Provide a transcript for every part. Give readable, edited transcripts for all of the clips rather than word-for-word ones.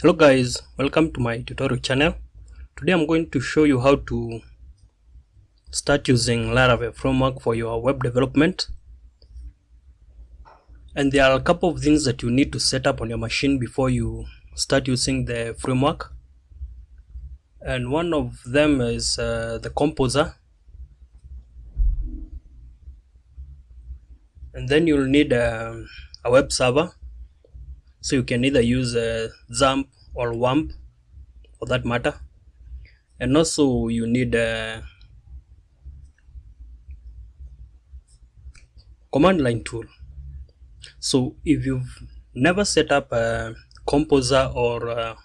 Hello guys, welcome to my tutorial channel. Today I'm going to show you how to start using Laravel Framework for your web development. And there are a couple of things that you need to set up on your machine before you start using the framework. And one of them is the composer. And then you'll need a web server. So you can either use Xampp or Wamp for that matter. And also you need a command line tool. So if you've never set up a composer or a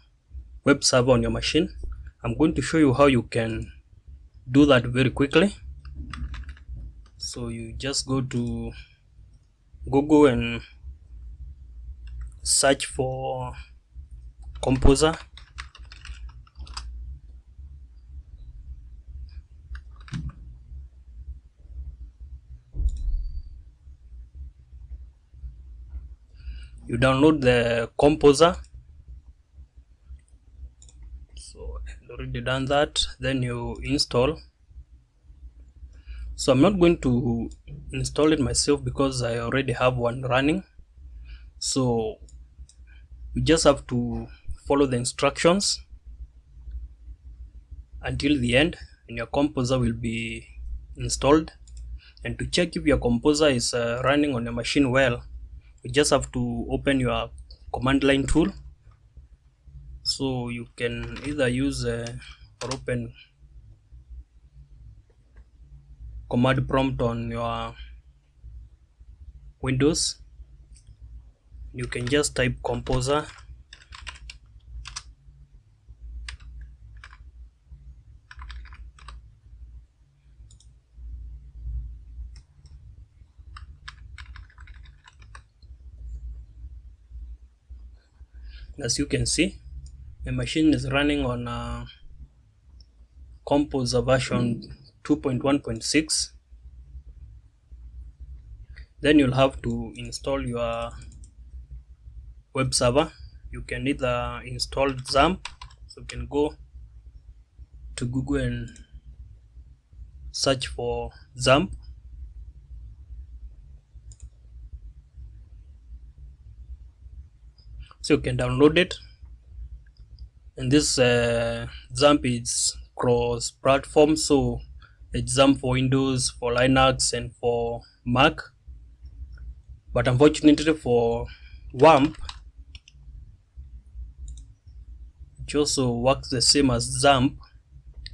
web server on your machine, I'm going to show you how you can do that very quickly. So you just go to Google and search for composer. You download the composer. So I've already done that. Then you install. So I'm not going to install it myself because I already have one running. So you just have to follow the instructions until the end and your composer will be installed. And to check if your composer is running on your machine well, you just have to open your command line tool. So you can either use or open command prompt on your Windows. You can just type composer. As you can see, the machine is running on composer version 2.1.6. Then you'll have to install your web server. You can either install Xampp, so you can go to Google and search for Xampp. So you can download it. And this Xampp is cross-platform, so it's Xampp for Windows, for Linux, and for Mac. But unfortunately for Wamp, which also works the same as Xampp,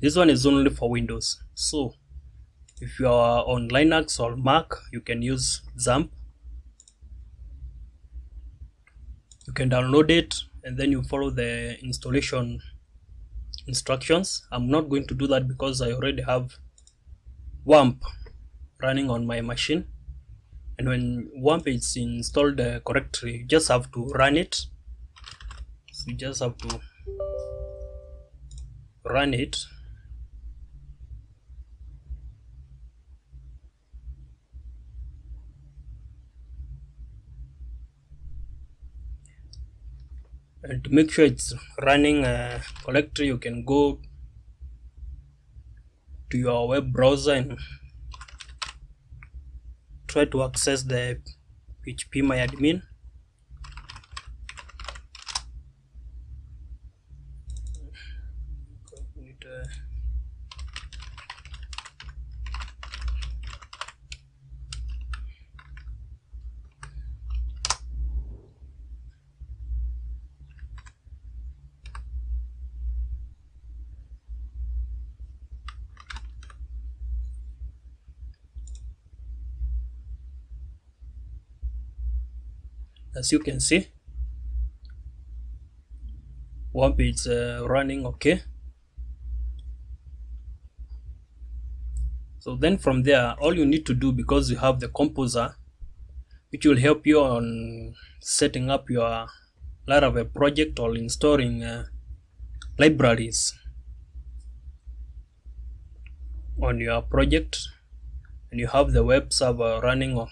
this one is only for Windows. So if you are on Linux or Mac, you can use Xampp. You can download it and then you follow the installation instructions. I'm not going to do that because I already have Wamp running on my machine. And when Wamp is installed correctly, you just have to run it. So you just have to run it. And to make sure it's running correctly, you can go to your web browser and try to access the phpMyAdmin. As you can see, Wamp is running okay. So then from there, all you need to do, because you have the composer, which will help you on setting up your Laravel project or installing libraries on your project, and you have the web server running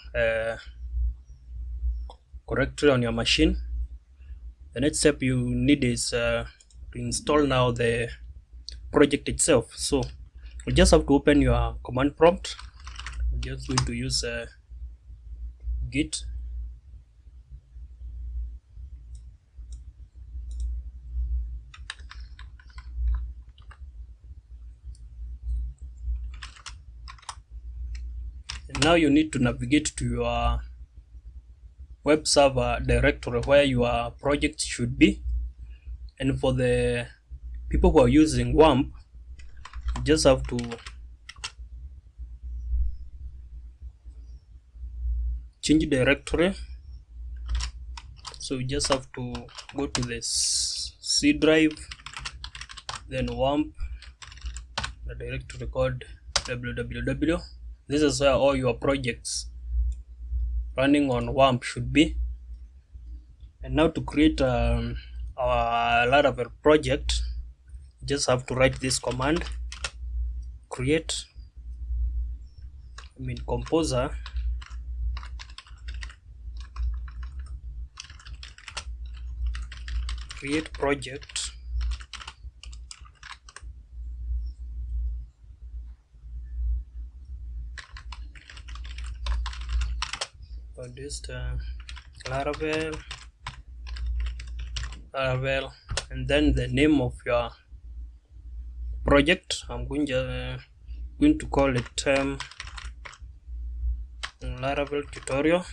correctly on your machine. The next step you need is to install now the project itself. So you just have to open your command prompt. I'm just going to use git and now you need to navigate to your web server directory where your project should be. And for the people who are using Wamp, you just have to change directory. So you just have to go to the C drive, then Wamp, the directory called www. This is where all your projects running on Wamp should be. And now to create our Laravel project, you just have to write this command: create, composer, create project, for this Laravel, and then the name of your project. I'm going to call it Laravel tutorial.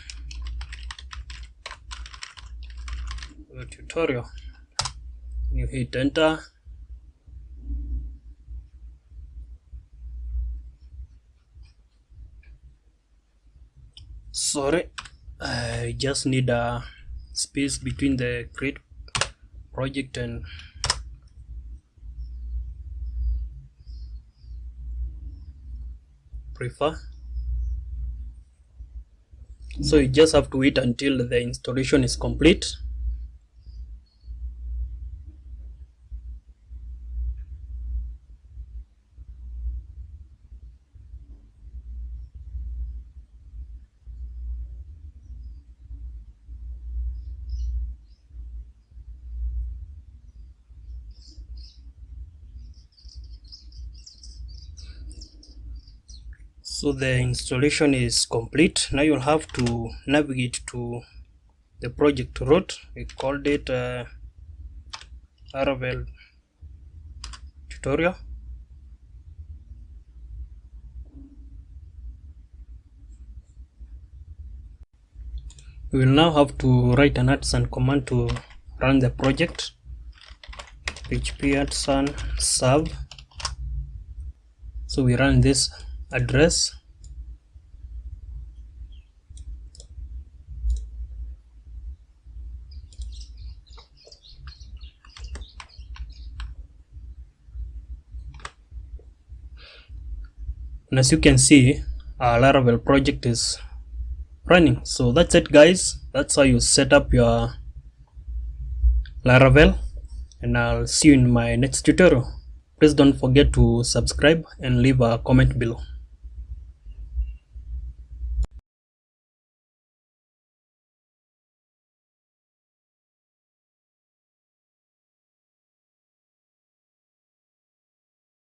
You hit enter. Sorry, I just need a space between the create project and prefer. So you just have to wait until the installation is complete. So the installation is complete. Now you'll have to navigate to the project root. We called it Laravel tutorial. We will now have to write an @ command to run the project. php @ serve. So we run this address. And as you can see, our Laravel project is running. So that's it, guys. That's how you set up your Laravel, and I'll see you in my next tutorial. Please don't forget to subscribe and leave a comment below.